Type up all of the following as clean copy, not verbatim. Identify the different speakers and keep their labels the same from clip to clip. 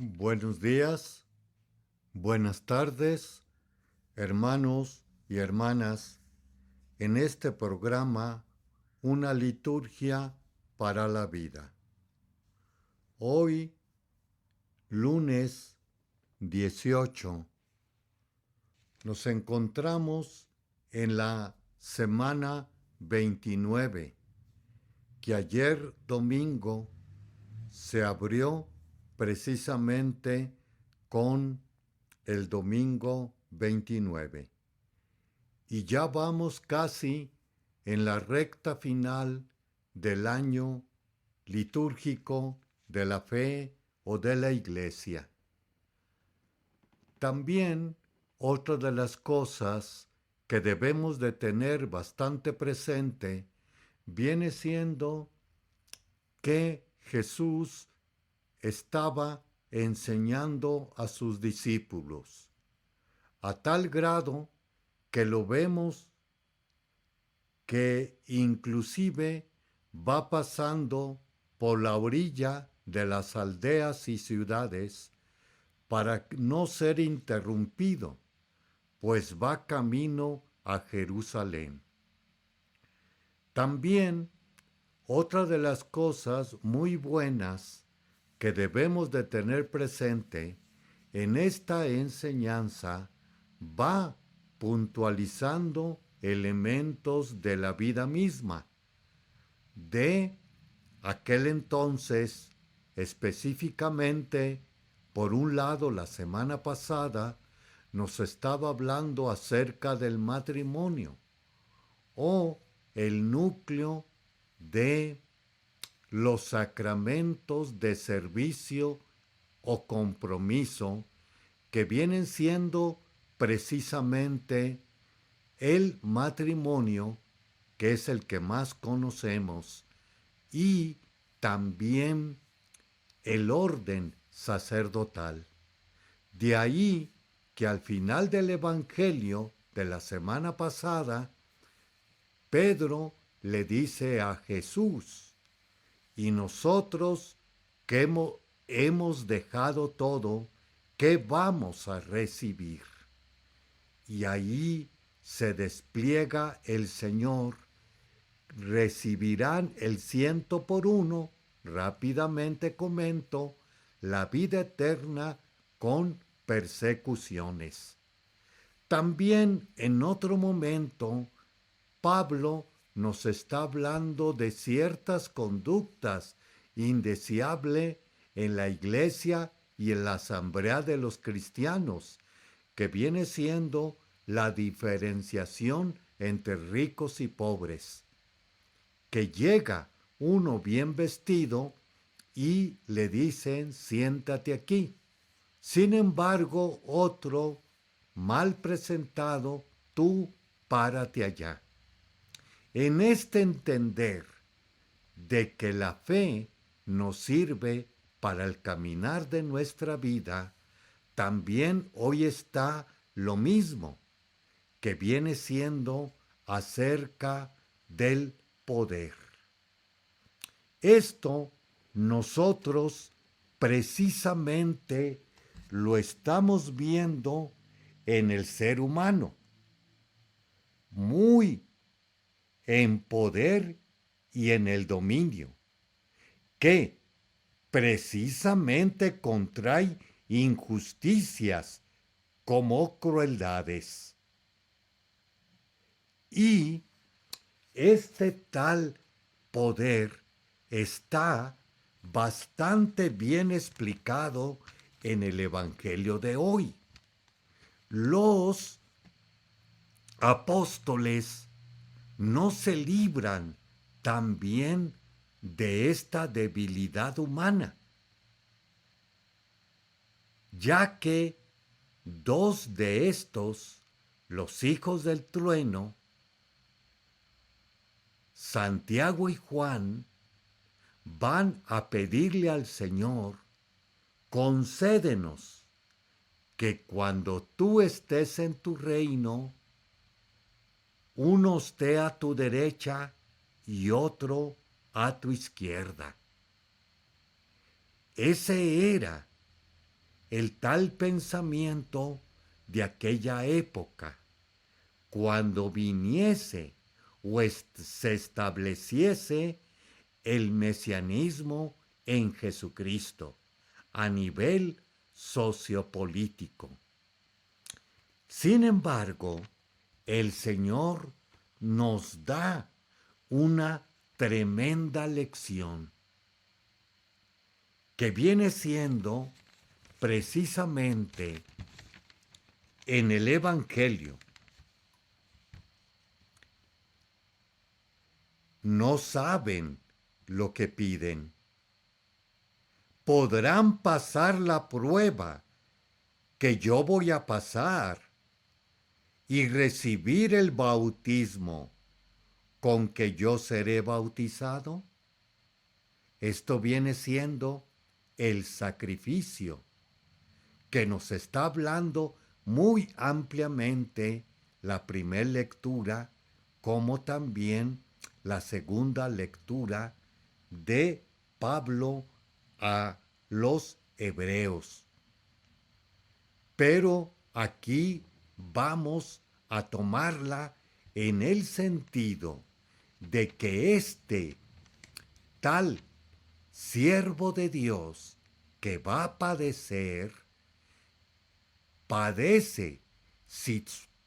Speaker 1: Buenos días, buenas tardes, hermanos y hermanas, en este programa Una liturgia para la vida. Hoy, lunes 18, nos encontramos en la semana 29, que ayer domingo se abrió precisamente con el domingo 29. Y ya vamos casi en la recta final del año litúrgico de la fe o de la Iglesia. También otra de las cosas que debemos de tener bastante presente viene siendo que Jesús estaba enseñando a sus discípulos, a tal grado que lo vemos que inclusive va pasando por la orilla de las aldeas y ciudades para no ser interrumpido, pues va camino a Jerusalén. También otra de las cosas muy buenas que debemos de tener presente en esta enseñanza va puntualizando elementos de la vida misma. De aquel entonces, específicamente, por un lado, la semana pasada, nos estaba hablando acerca del matrimonio o el núcleo de los sacramentos de servicio o compromiso que vienen siendo precisamente el matrimonio, que es el que más conocemos, y también el orden sacerdotal. De ahí que al final del Evangelio de la semana pasada, Pedro le dice a Jesús: y nosotros que hemos dejado todo, ¿qué vamos a recibir? Y ahí se despliega el Señor: recibirán el 100 por 1, rápidamente comento, la vida eterna con persecuciones. También en otro momento, Pablo nos está hablando de ciertas conductas indeseables en la iglesia y en la asamblea de los cristianos, que viene siendo la diferenciación entre ricos y pobres. Que llega uno bien vestido y le dicen: siéntate aquí. Sin embargo, otro mal presentado: tú párate allá. En este entender de que la fe nos sirve para el caminar de nuestra vida, también hoy está lo mismo, que viene siendo acerca del poder. Esto nosotros precisamente lo estamos viendo en el ser humano, muy en poder y en el dominio, que precisamente contrae injusticias como crueldades. Y este tal poder está bastante bien explicado en el Evangelio de hoy. Los apóstoles no se libran también de esta debilidad humana, ya que dos de estos, los hijos del trueno, Santiago y Juan, van a pedirle al Señor: concédenos que cuando tú estés en tu reino, uno esté a tu derecha y otro a tu izquierda. Ese era el tal pensamiento de aquella época, cuando viniese o se estableciese el mesianismo en Jesucristo a nivel sociopolítico. Sin embargo, el Señor nos da una tremenda lección que viene siendo precisamente en el Evangelio. No saben lo que piden. Podrán pasar la prueba que yo voy a pasar y recibir el bautismo con que yo seré bautizado. Esto viene siendo el sacrificio que nos está hablando muy ampliamente la primera lectura, como también la segunda lectura de Pablo a los hebreos. Pero aquí vamos a tomarla en el sentido de que este tal siervo de Dios que va a padecer, padece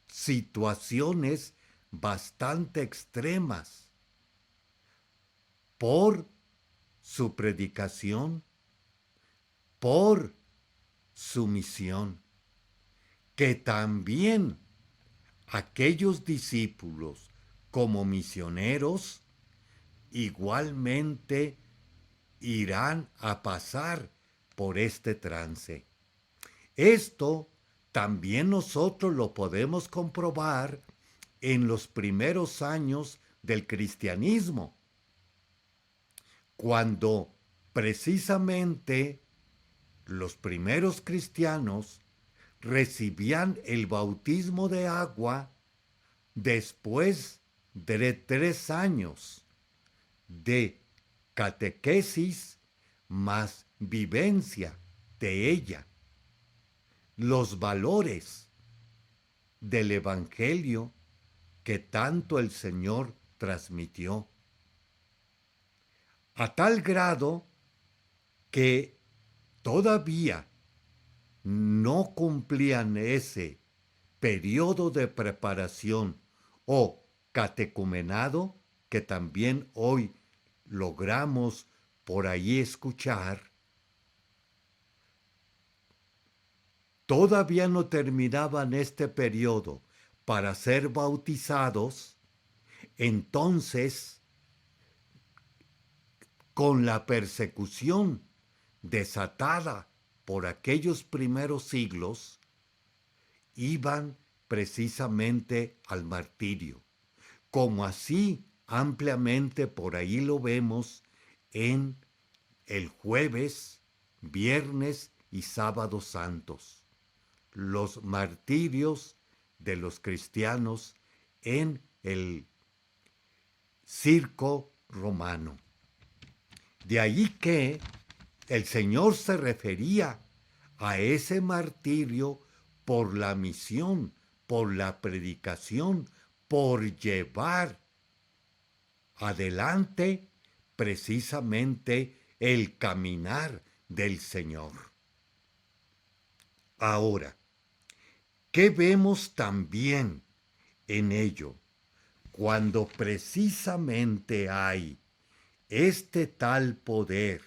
Speaker 1: situaciones bastante extremas por su predicación, por su misión, que también aquellos discípulos como misioneros igualmente irán a pasar por este trance. Esto también nosotros lo podemos comprobar en los primeros años del cristianismo, cuando precisamente los primeros cristianos recibían el bautismo de agua después de 3 años de catequesis más vivencia de ella. Los valores del Evangelio que tanto el Señor transmitió. A tal grado que todavía no cumplían ese periodo de preparación o catecumenado que también hoy logramos por ahí escuchar. Todavía no terminaban este periodo para ser bautizados. Entonces, con la persecución desatada por aquellos primeros siglos, iban precisamente al martirio, como así ampliamente por ahí lo vemos en el jueves, viernes y sábado santos, los martirios de los cristianos en el circo romano. De ahí que el Señor se refería a ese martirio por la misión, por la predicación, por llevar adelante precisamente el caminar del Señor. Ahora, ¿qué vemos también en ello? Cuando precisamente hay este tal poder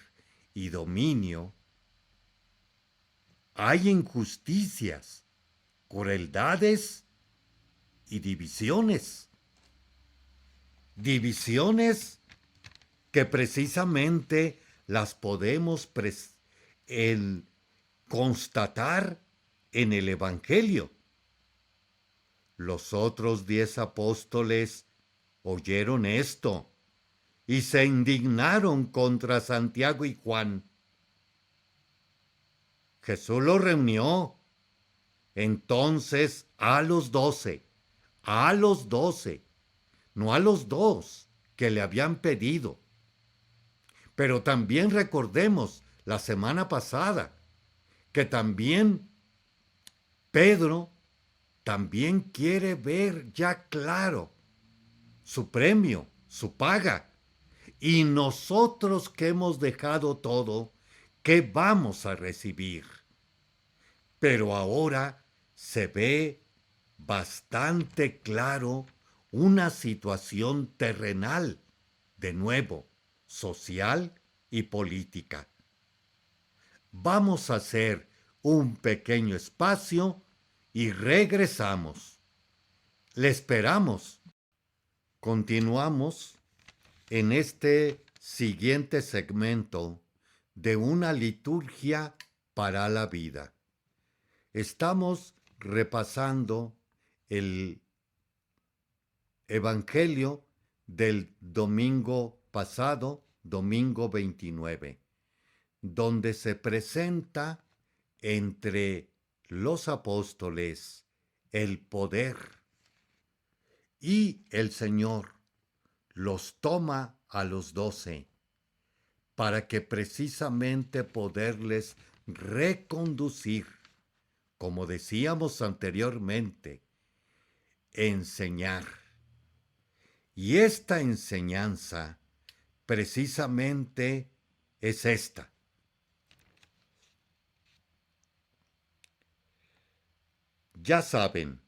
Speaker 1: y dominio, hay injusticias, crueldades y divisiones. Divisiones que precisamente las podemos constatar en el Evangelio. Los otros 10 apóstoles oyeron esto y se indignaron contra Santiago y Juan. Jesús los reunió entonces a los 12, no a los 2 que le habían pedido. Pero también recordemos la semana pasada que también Pedro también quiere ver ya claro su premio, su paga. Y nosotros que hemos dejado todo, ¿qué vamos a recibir? Pero ahora se ve bastante claro una situación terrenal, de nuevo, social y política. Vamos a hacer un pequeño espacio y regresamos. Le esperamos. Continuamos en este siguiente segmento de una liturgia para la vida. Estamos repasando el Evangelio del domingo pasado, domingo 29, donde se presenta entre los apóstoles el poder y el Señor los toma a los 12 para que precisamente poderles reconducir, como decíamos anteriormente, enseñar. Y esta enseñanza precisamente es esta. Ya saben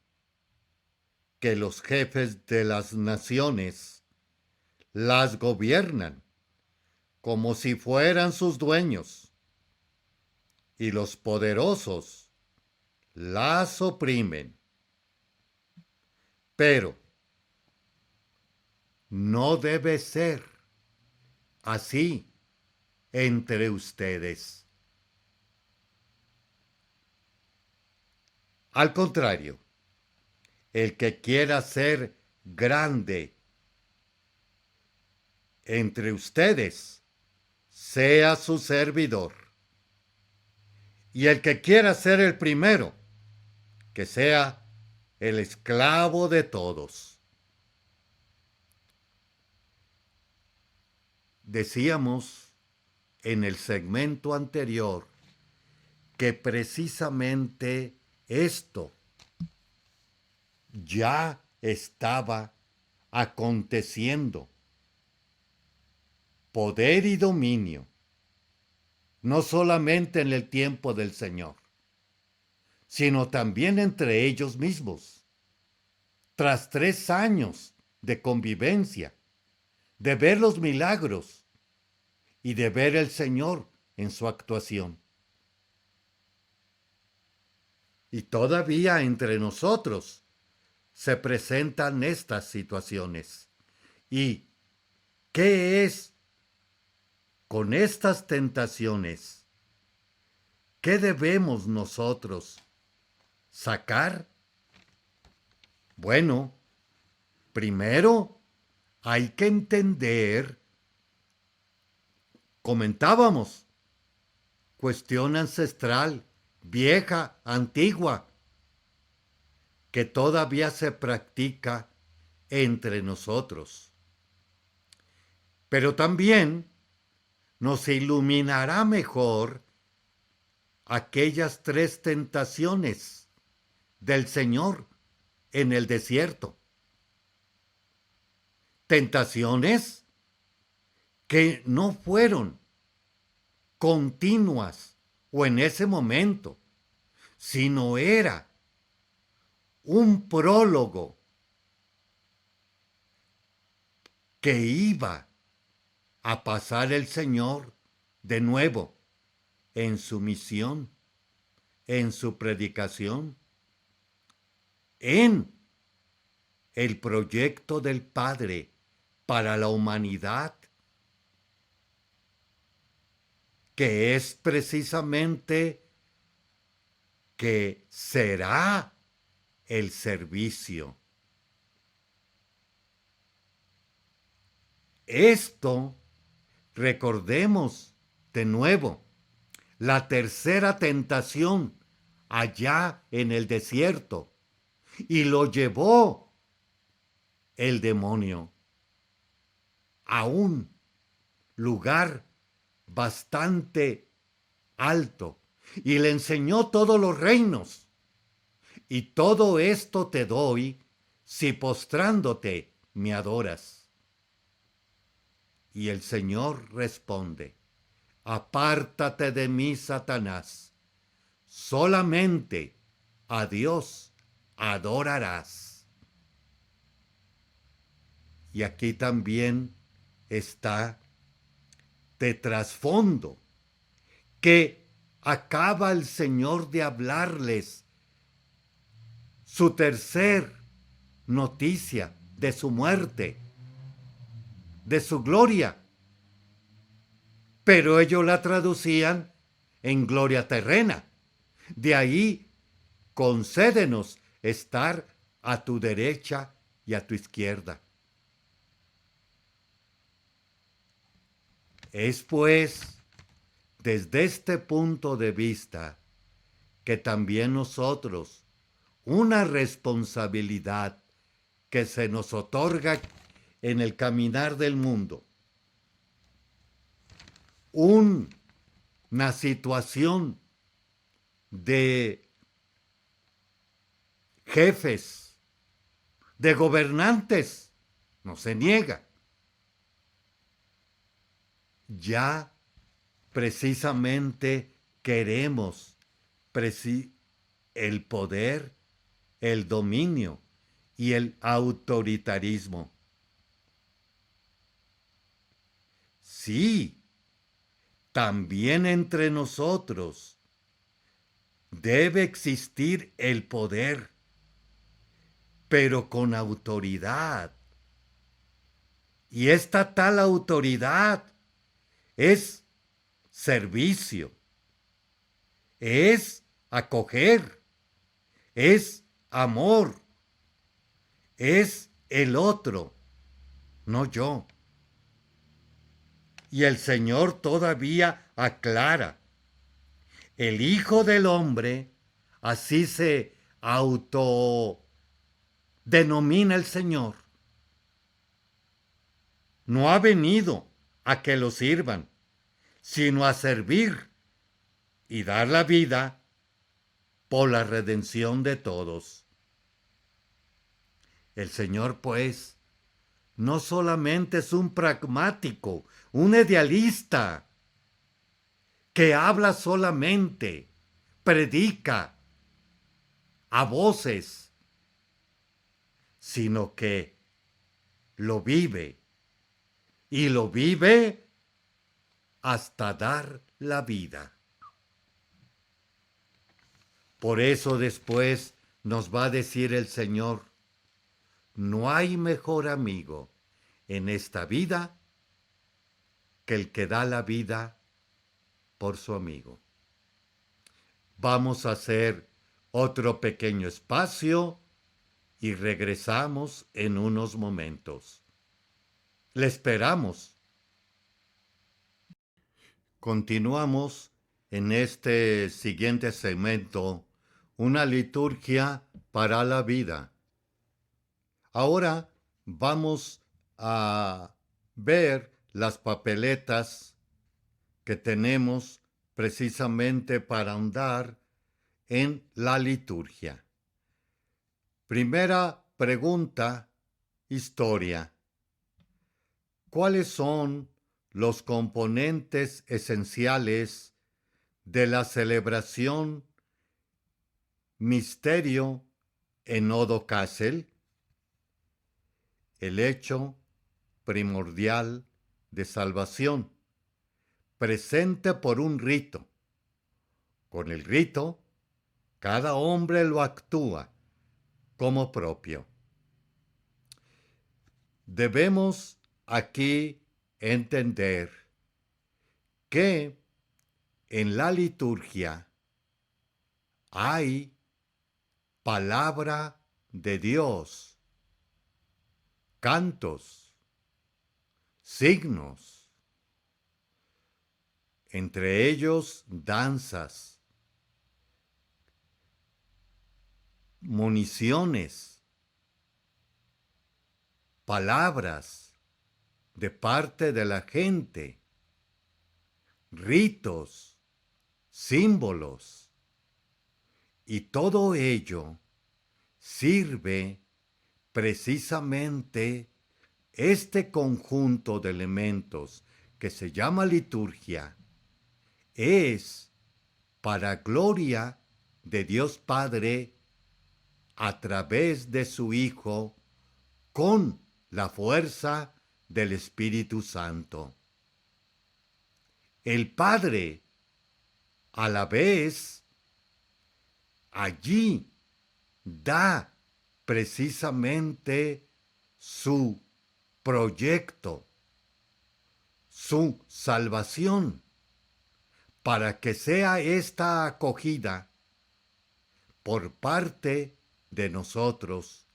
Speaker 1: que los jefes de las naciones las gobiernan como si fueran sus dueños, y los poderosos las oprimen. Pero no debe ser así entre ustedes. Al contrario, el que quiera ser grande entre ustedes, sea su servidor. Y el que quiera ser el primero, que sea el esclavo de todos. Decíamos en el segmento anterior que precisamente esto ya estaba aconteciendo. Poder y dominio, no solamente en el tiempo del Señor, sino también entre ellos mismos. Tras 3 años de convivencia, de ver los milagros y de ver el Señor en su actuación. Y todavía entre nosotros se presentan estas situaciones. ¿Y qué es con estas tentaciones? ¿Qué debemos nosotros sacar? Bueno, primero hay que entender, comentábamos, cuestión ancestral, vieja, antigua, que todavía se practica entre nosotros. Pero también nos iluminará mejor aquellas 3 tentaciones del Señor en el desierto. Tentaciones que no fueron continuas o en ese momento, sino era un prólogo que iba a pasar el Señor de nuevo en su misión, en su predicación, en el proyecto del Padre para la humanidad, que es precisamente que será el servicio. Esto, recordemos de nuevo, la tercera tentación allá en el desierto, y lo llevó el demonio a un lugar bastante alto y le enseñó todos los reinos. Y todo esto te doy si postrándote me adoras. Y el Señor responde, apártate de mí, Satanás, solamente a Dios adorarás. Y aquí también está de trasfondo que acaba el Señor de hablarles su tercer noticia de su muerte, de su gloria, pero ellos la traducían en gloria terrena. De ahí, concédenos estar a tu derecha y a tu izquierda. Es pues desde este punto de vista que también nosotros una responsabilidad que se nos otorga en el caminar del mundo, una situación de jefes, de gobernantes, no se niega. Ya precisamente queremos el poder, el dominio y el autoritarismo. Sí, también entre nosotros debe existir el poder, pero con autoridad. Y esta tal autoridad es servicio, es acoger, es amor, es el otro, no yo. Y el Señor todavía aclara, el Hijo del Hombre, así se autodenomina el Señor, no ha venido a que lo sirvan, sino a servir y dar la vida por la redención de todos. El Señor, pues, no solamente es un pragmático, un idealista, que habla solamente, predica a voces, sino que lo vive, y lo vive hasta dar la vida. Por eso después nos va a decir el Señor, no hay mejor amigo en esta vida que el que da la vida por su amigo. Vamos a hacer otro pequeño espacio y regresamos en unos momentos. Le esperamos. Continuamos en este siguiente segmento, una liturgia para la vida. Ahora vamos a ver las papeletas que tenemos precisamente para andar en la liturgia. Primera pregunta, historia. ¿Cuáles son los componentes esenciales de la celebración misterio en Odo Kassel? El hecho primordial de salvación, presente por un rito. Con el rito, cada hombre lo actúa como propio. Debemos aquí entender que en la liturgia hay palabra de Dios, cantos, signos, entre ellos danzas, municiones, palabras de parte de la gente, ritos, símbolos. Y todo ello sirve precisamente este conjunto de elementos que se llama liturgia, es para gloria de Dios Padre a través de su Hijo con la fuerza del Espíritu Santo. El Padre, a la vez, allí da precisamente su proyecto, su salvación, para que sea esta acogida por parte de nosotros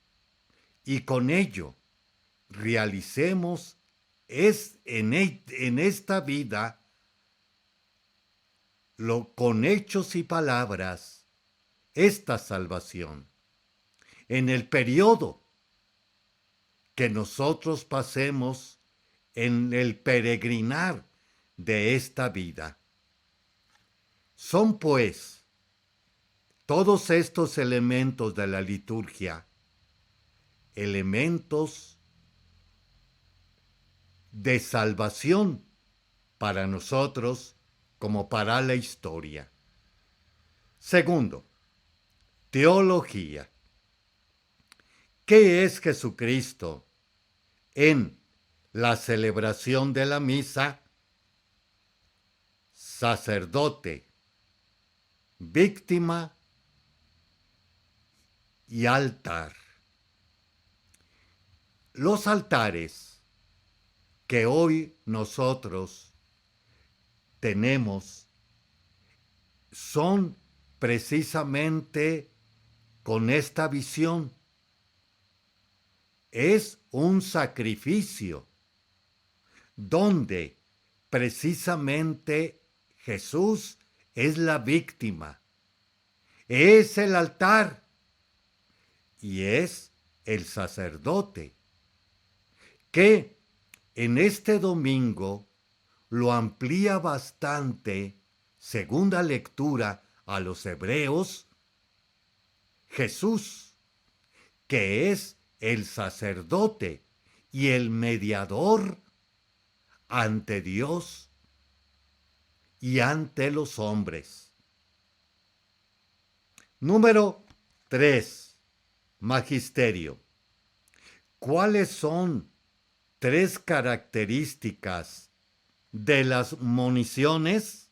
Speaker 1: y con ello realicemos en esta vida con hechos y palabras esta salvación. En el periodo que nosotros pasemos en el peregrinar de esta vida. Son pues todos estos elementos de la liturgia, elementos de salvación para nosotros como para la historia. Segundo, teología. ¿Qué es Jesucristo en la celebración de la misa? Sacerdote, víctima y altar. Los altares que hoy nosotros tenemos son precisamente con esta visión. Es un sacrificio donde precisamente Jesús es la víctima, es el altar y es el sacerdote, que en este domingo lo amplía bastante, segunda lectura a los Hebreos, Jesús, que es el sacerdote y el mediador ante Dios y ante los hombres. Número 3. Magisterio. ¿Cuáles son 3 características de las moniciones?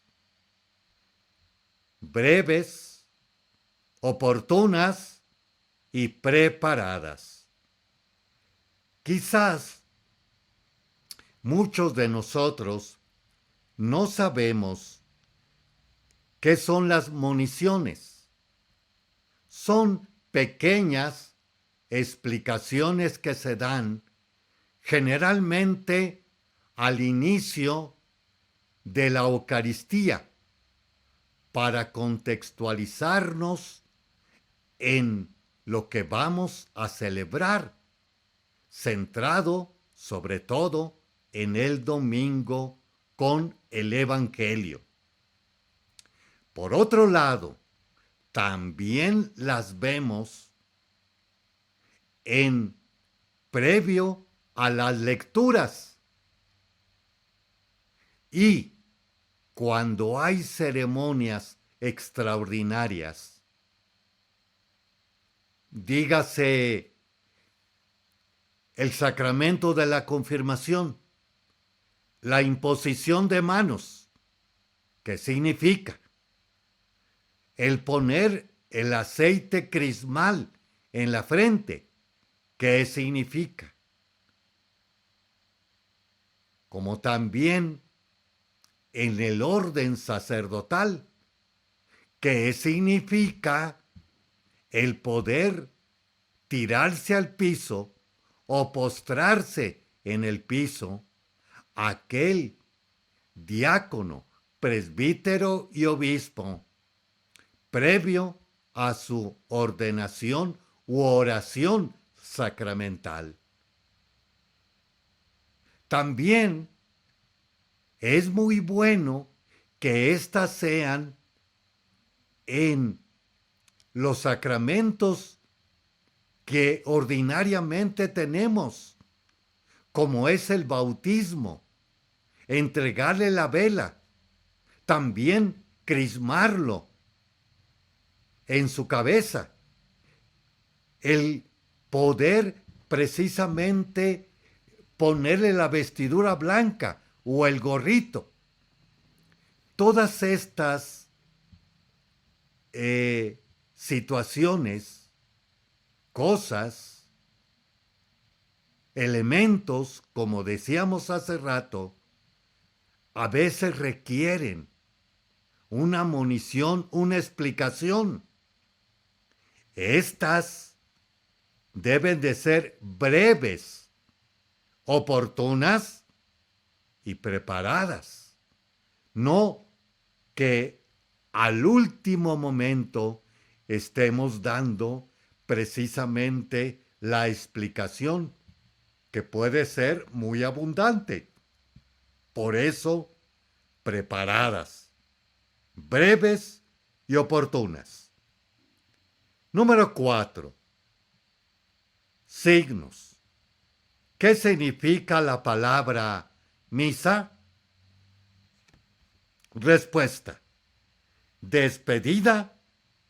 Speaker 1: Breves, oportunas y preparadas. Quizás muchos de nosotros no sabemos qué son las moniciones. Son pequeñas explicaciones que se dan generalmente al inicio de la Eucaristía para contextualizarnos en lo que vamos a celebrar, centrado sobre todo en el domingo con el Evangelio. Por otro lado, también las vemos en previo a las lecturas y cuando hay ceremonias extraordinarias. Dígase el sacramento de la confirmación, la imposición de manos, ¿qué significa? El poner el aceite crismal en la frente, ¿qué significa? Como también en el orden sacerdotal, ¿qué significa el poder tirarse al piso o postrarse en el piso aquel diácono, presbítero y obispo previo a su ordenación u oración sacramental? También es muy bueno que éstas sean en los sacramentos que ordinariamente tenemos, como es el bautismo, entregarle la vela, también crismarlo en su cabeza, el poder precisamente ponerle la vestidura blanca o el gorrito. Todas estas situaciones, cosas, elementos, como decíamos hace rato, a veces requieren una monición, una explicación. Estas deben de ser breves, oportunas y preparadas. No que al último momento estemos dando precisamente la explicación, que puede ser muy abundante. Por eso, preparadas, breves y oportunas. Número 4. Signos. ¿Qué significa la palabra misa? Respuesta: despedida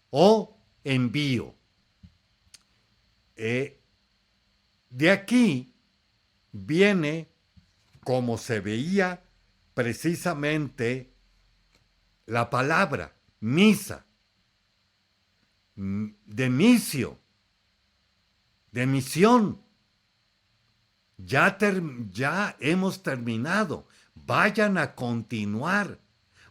Speaker 1: o envío. De aquí viene, como se veía precisamente, la palabra misa, de misio, de misión. Ya hemos terminado. Vayan a continuar,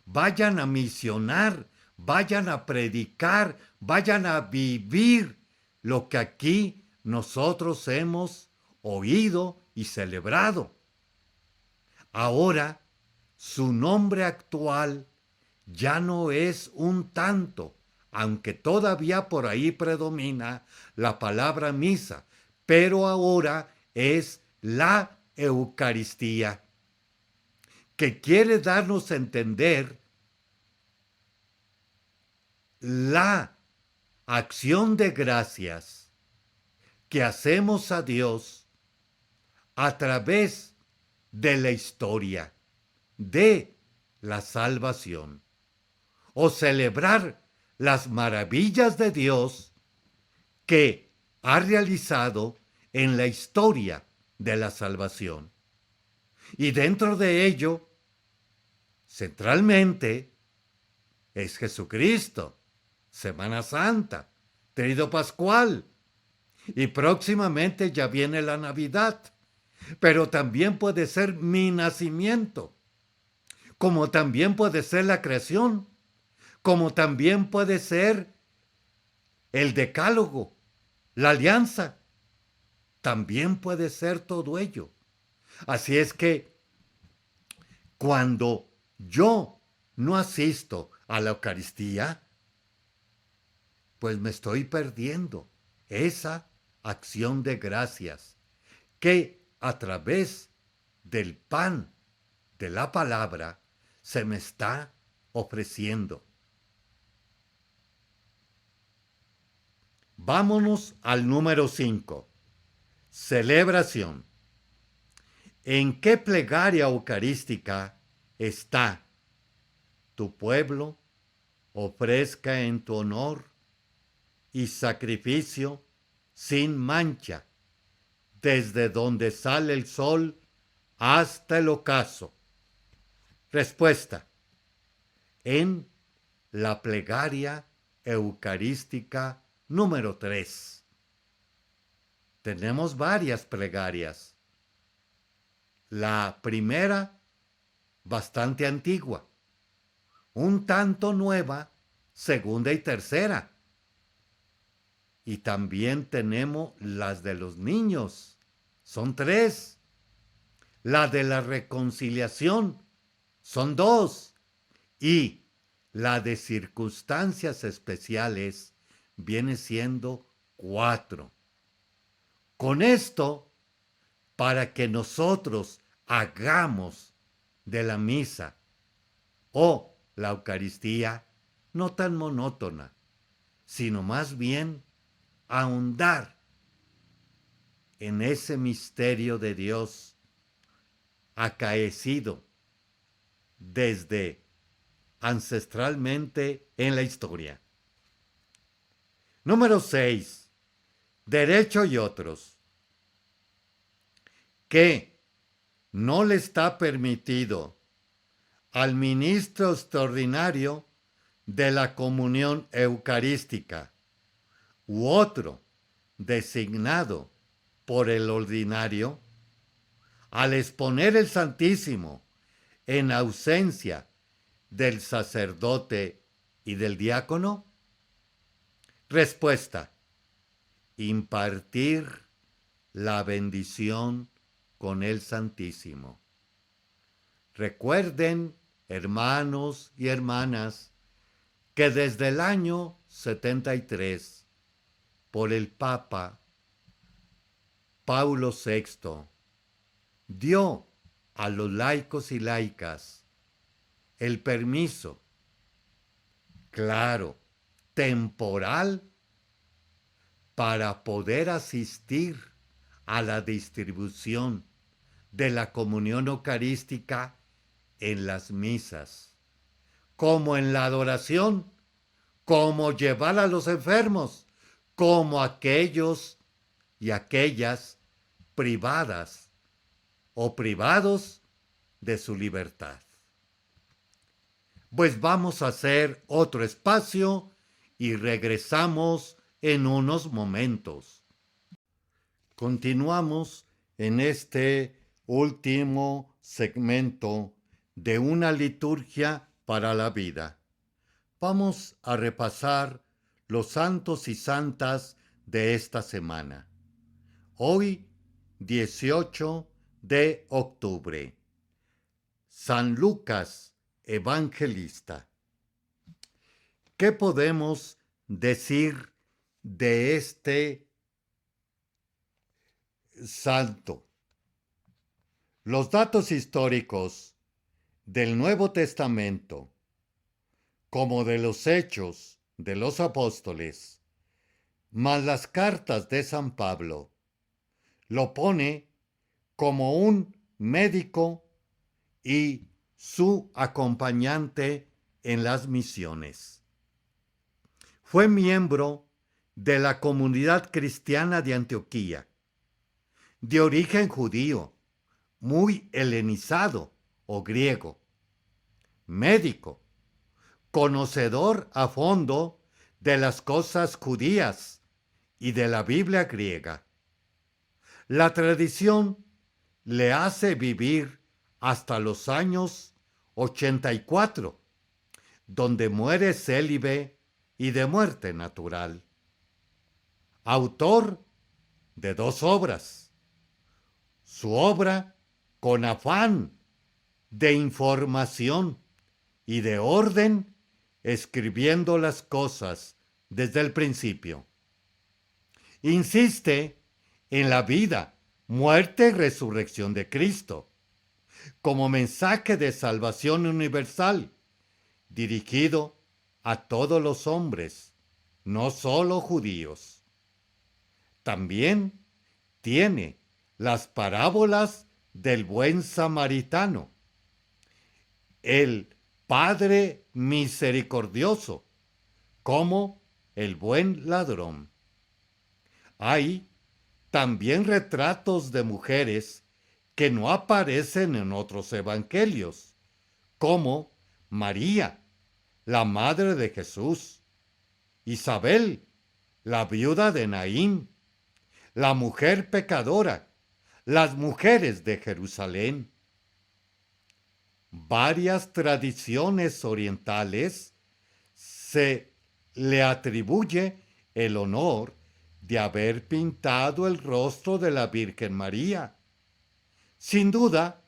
Speaker 1: vayan a misionar, vayan a predicar, vayan a vivir lo que aquí nosotros hemos oído y celebrado. Ahora, su nombre actual ya no es un tanto, aunque todavía por ahí predomina la palabra misa, pero ahora es la Eucaristía, que quiere darnos a entender la acción de gracias que hacemos a Dios a través de la historia de la salvación, o celebrar las maravillas de Dios que ha realizado en la historia de la salvación. Y dentro de ello, centralmente, es Jesucristo, Semana Santa, Tríodo Pascual, y próximamente ya viene la Navidad. Pero también puede ser mi nacimiento, como también puede ser la creación, como también puede ser el decálogo, la alianza, también puede ser todo ello. Así es que cuando yo no asisto a la Eucaristía, pues me estoy perdiendo esa acción de gracias que a través del pan de la palabra se me está ofreciendo. Vámonos al número 5. Celebración. ¿En qué plegaria eucarística está: tu pueblo ofrezca en tu honor y sacrificio sin mancha, desde donde sale el sol hasta el ocaso? Respuesta: en la plegaria eucarística número 3. Tenemos varias plegarias. La primera, bastante antigua, un tanto nueva, segunda y tercera. Y también tenemos las de los niños, son 3. La de la reconciliación, son 2. Y la de circunstancias especiales viene siendo 4. Con esto, para que nosotros hagamos de la misa o la Eucaristía no tan monótona, sino más bien ahondar en ese misterio de Dios acaecido desde ancestralmente en la historia. Número 6. Derecho y otros. Que no le está permitido al ministro extraordinario de la comunión eucarística u otro designado por el ordinario, al exponer el Santísimo en ausencia del sacerdote y del diácono? Respuesta: impartir la bendición con el Santísimo. Recuerden, hermanos y hermanas, que desde el año 73, por el Papa Paulo VI, dio a los laicos y laicas el permiso, claro, temporal, para poder asistir a la distribución de la comunión eucarística en las misas, como en la adoración, como llevar a los enfermos, como aquellos y aquellas privadas o privados de su libertad. Pues vamos a hacer otro espacio y regresamos en unos momentos. Continuamos en este último segmento de una liturgia para la vida. Vamos a repasar los santos y santas de esta semana. Hoy, 18 de octubre. San Lucas Evangelista. ¿Qué podemos decir de este santo? Los datos históricos del Nuevo Testamento, como de los Hechos de los Apóstoles, más las cartas de San Pablo, lo pone como un médico y su acompañante en las misiones. Fue miembro de la comunidad cristiana de Antioquía, de origen judío, muy helenizado o griego, médico, conocedor a fondo de las cosas judías y de la Biblia griega. La tradición le hace vivir hasta los años 84, donde muere célibe y de muerte natural. Autor de 2 obras. Su obra, con afán de información y de orden, escribiendo las cosas desde el principio. Insiste en la vida, muerte y resurrección de Cristo, como mensaje de salvación universal, dirigido a todos los hombres, no solo judíos. También tiene las parábolas del buen samaritano, el Padre misericordioso, como el buen ladrón. Hay también retratos de mujeres que no aparecen en otros evangelios, como María, la madre de Jesús, Isabel, la viuda de Naín, la mujer pecadora, las mujeres de Jerusalén. Varias tradiciones orientales se le atribuye el honor de haber pintado el rostro de la Virgen María. Sin duda,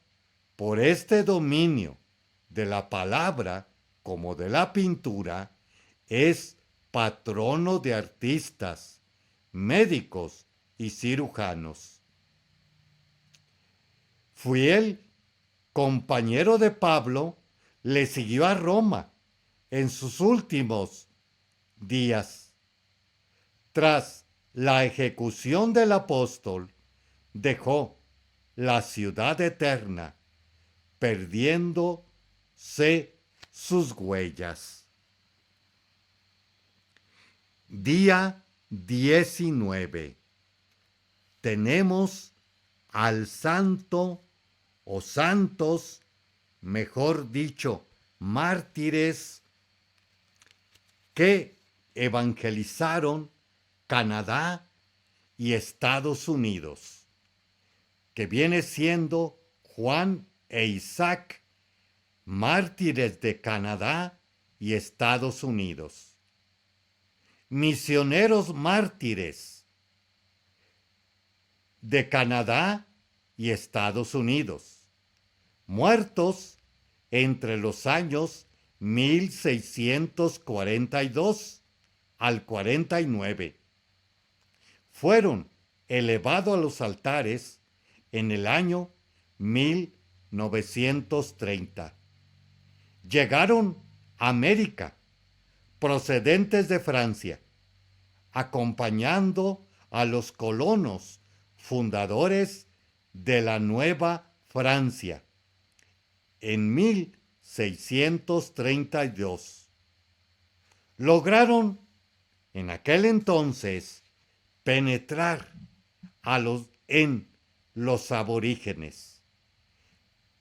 Speaker 1: por este dominio de la palabra como de la pintura, es patrono de artistas, médicos y cirujanos. Fiel compañero de Pablo, le siguió a Roma, en sus últimos días. Tras la ejecución del apóstol, dejó la ciudad eterna, perdiéndose sus huellas. Día 19. Tenemos al santo o santos, mejor dicho, mártires que evangelizaron Canadá y Estados Unidos, que viene siendo Juan e Isaac, mártires de Canadá y Estados Unidos. Misioneros mártires de Canadá y Estados Unidos, muertos entre los años 1642 al 49. Fueron elevados a los altares en el año 1930. Llegaron a América procedentes de Francia, acompañando a los colonos fundadores de la Nueva Francia en 1632. Lograron en aquel entonces penetrar en los aborígenes.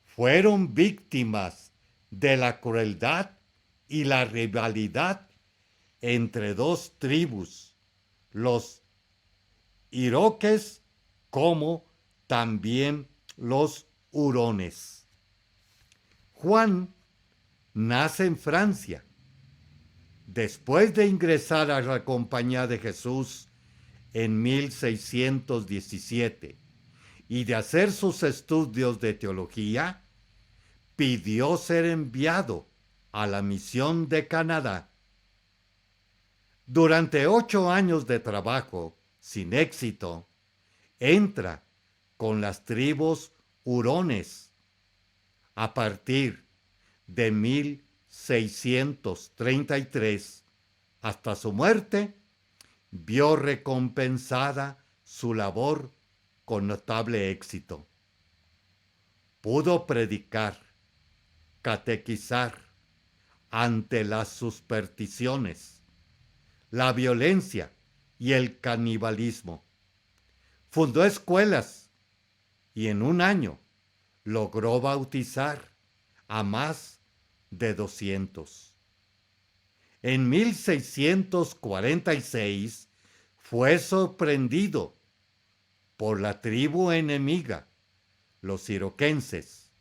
Speaker 1: Fueron víctimas de la crueldad y la rivalidad entre dos tribus, los iroqueses como también los hurones. Juan nace en Francia. Después de ingresar a la Compañía de Jesús en 1617 y de hacer sus estudios de teología, pidió ser enviado a la misión de Canadá. Durante 8 años de trabajo, sin éxito, entra con las tribus hurones. A partir de 1633 hasta su muerte, vio recompensada su labor con notable éxito. Pudo predicar, catequizar ante las supersticiones, la violencia y el canibalismo. Fundó escuelas y en un año logró bautizar a más de 200. En 1646 fue sorprendido por la tribu enemiga, los iroquenses,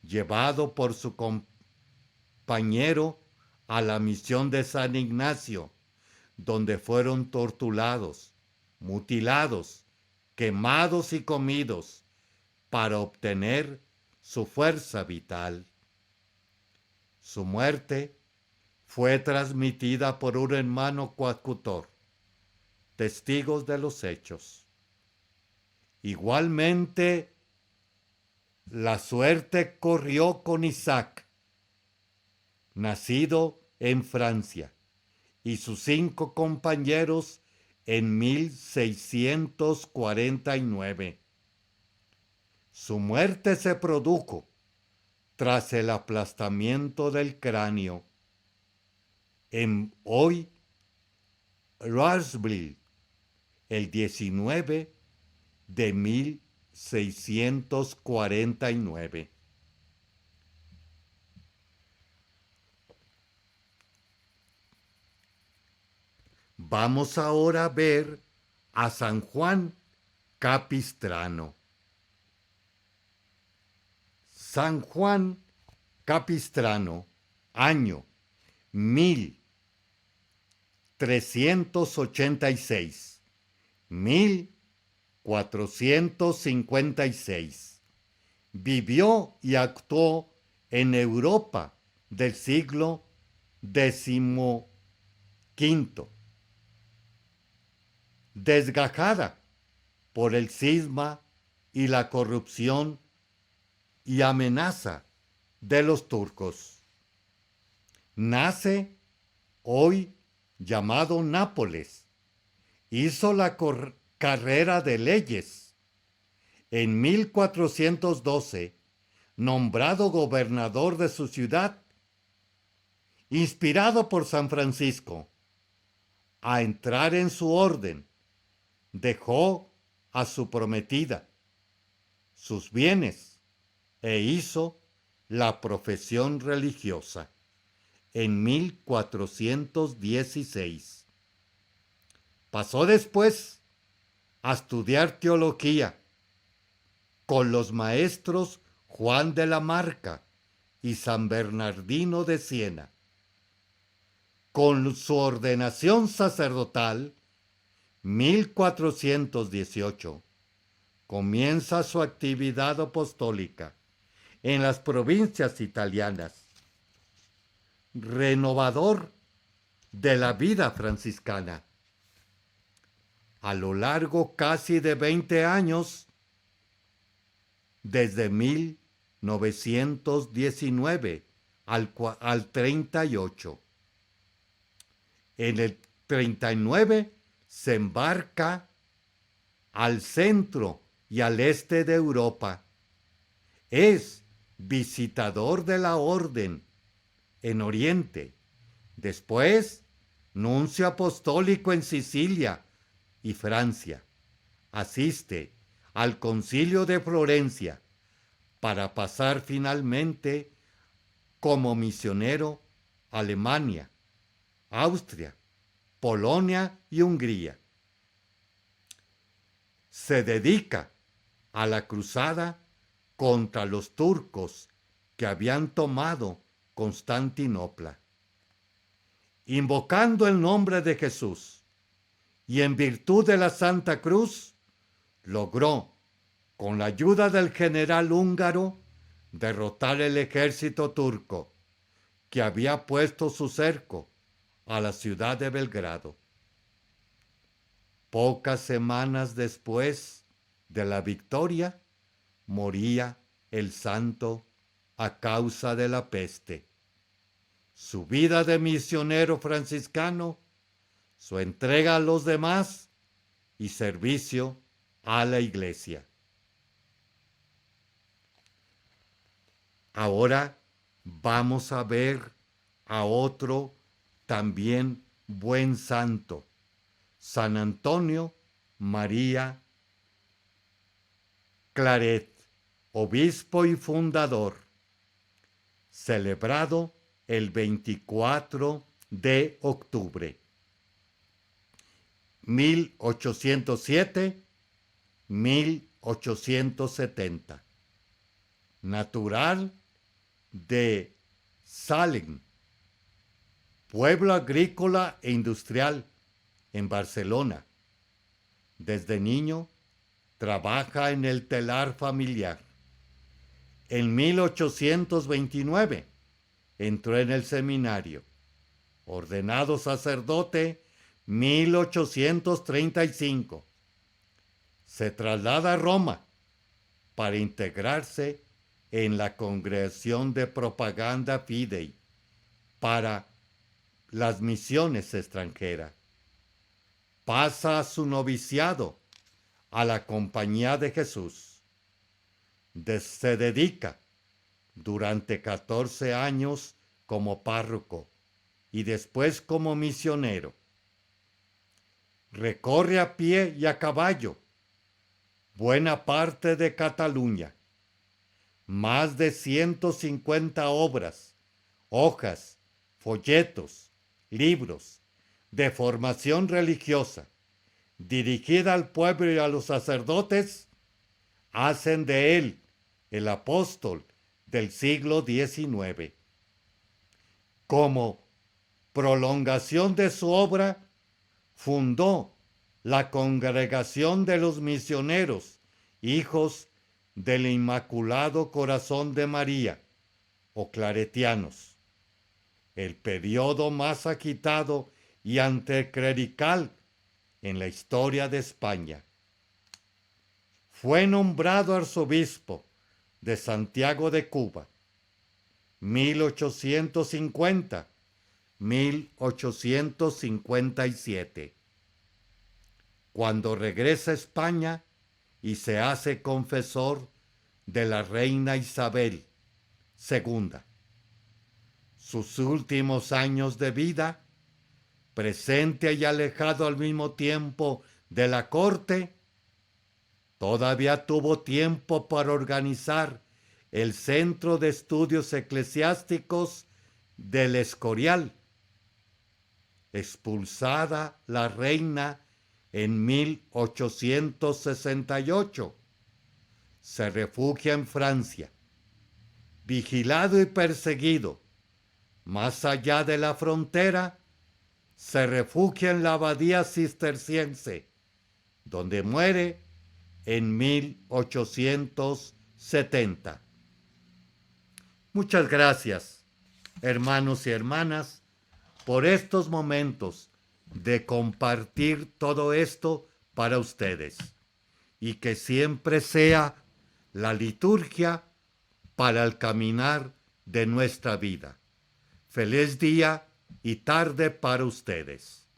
Speaker 1: llevado por su compañero a la misión de San Ignacio, donde fueron torturados, mutilados, quemados y comidos para obtener su fuerza vital. Su muerte fue transmitida por un hermano coadjutor, testigos de los hechos. Igualmente, la suerte corrió con Isaac, nacido en Francia, y sus 5 compañeros en 1649. Su muerte se produjo tras el aplastamiento del cráneo en hoy Roseville, el 19 de 1649. Vamos ahora a ver a San Juan Capistrano. San Juan Capistrano, año 1386, 1456. Vivió y actuó en Europa del siglo XV. Desgajada por el cisma y la corrupción y amenaza de los turcos. nace hoy llamado Nápoles. Hizo la carrera de leyes. En 1412, nombrado gobernador de su ciudad, inspirado por San Francisco a entrar en su orden, dejó a su prometida, sus bienes, e hizo la profesión religiosa en 1416. Pasó después a estudiar teología con los maestros Juan de la Marca y San Bernardino de Siena. Con su ordenación sacerdotal, 1418, comienza su actividad apostólica en las provincias italianas, renovador de la vida franciscana. A lo largo casi de 20 años, desde 1919 al 38. En el 39 se embarca al centro y al este de Europa. Es visitador de la orden en Oriente. Después, nuncio apostólico en Sicilia y Francia. Asiste al Concilio de Florencia para pasar finalmente como misionero a Alemania, Austria, Polonia y Hungría. Se dedica a la cruzada contra los turcos que habían tomado Constantinopla. Invocando el nombre de Jesús y en virtud de la Santa Cruz, logró, con la ayuda del general húngaro, derrotar el ejército turco que había puesto su cerco a la ciudad de Belgrado. Pocas semanas después de la victoria, moría el santo a causa de la peste. Su vida de misionero franciscano, su entrega a los demás y servicio a la iglesia. Ahora vamos a ver a otro también buen santo, San Antonio María Claret, obispo y fundador, celebrado el 24 de octubre. 1807-1870. Natural de Salem, pueblo agrícola e industrial en Barcelona. Desde niño trabaja en el telar familiar. En 1829 entró en el seminario. Ordenado sacerdote 1835. Se traslada a Roma para integrarse en la Congregación de Propaganda Fidei para las misiones extranjeras. Pasa su noviciado a la Compañía de Jesús. Se dedica durante 14 años como párroco y después como misionero. Recorre a pie y a caballo buena parte de Cataluña. Más de 150 obras, hojas, folletos, libros de formación religiosa dirigida al pueblo y a los sacerdotes hacen de él el apóstol del siglo XIX. Como prolongación de su obra, fundó la Congregación de los Misioneros, hijos del Inmaculado Corazón de María, o claretianos, el periodo más agitado y anticlerical en la historia de España. Fue nombrado arzobispo de Santiago de Cuba, 1850 1857. Cuando regresa a España y se hace confesor de la reina Isabel II. Sus últimos años de vida, presente y alejado al mismo tiempo de la corte, todavía tuvo tiempo para organizar el Centro de Estudios Eclesiásticos del Escorial. Expulsada la reina en 1868, se refugia en Francia, vigilado y perseguido. Más allá de la frontera, se refugia en la abadía cisterciense, donde muere en 1870. Muchas gracias, hermanos y hermanas, por estos momentos de compartir todo esto para ustedes, y que siempre sea la liturgia para el caminar de nuestra vida. Feliz día y tarde para ustedes.